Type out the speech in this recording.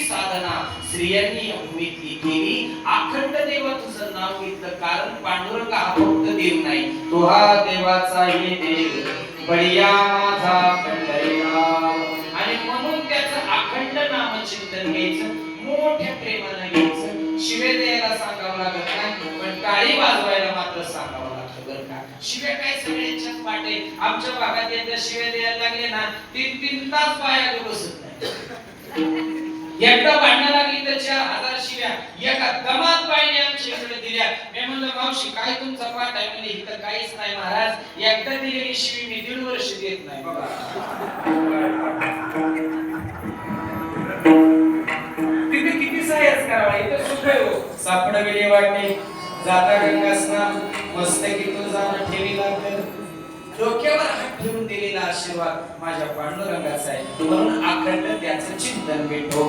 साधना स्त्रियांनी या भूमीतली केली. अखंड देवा तुझं नाव घेतलं, कारण पांडुरंग हा फक्त देव नाही, तो हा देवाचा हे देव बळीया माझा पंढरीनाथ. आणि म्हणून त्याचं अखंड नामचिंतन घ्यायचं, मोठ्या प्रेमानं घ्यायचं. शिवे द्यायला सांगावं लागत नाही, पण टाळी वाजवायला मात्र सांगावं लागतं बरं का. शिव्या काय सगळ्यांच्याच पाठ आहे. आमच्या भागात एकदा शिव्या द्यायला लागले ना, 3-3 तास बाया बसत नाही. एकदा भांडणं लागली तर 4000 शिव्या एका दमात बाईने आमच्या इकडे दिल्या. मी म्हणलं मावशी काय तुमचा पाठ आहे? म्हणजे इथं काहीच नाही महाराज, एकदा दिलेली शिवी मी 1.5 वर्ष देत नाही बाबा. तिथे किती सायस करावा, इथं सुख आहे हो. सापड गेले वाटणे जाता गंगा स्नान, मस्तकी तुझा ठेवी लागल, डोक्यावर हात ठेवून दिलेला आशीर्वाद माझ्या पांडुरंगाचा आहे. म्हणून अखंड त्याचं चिंतन भेटो.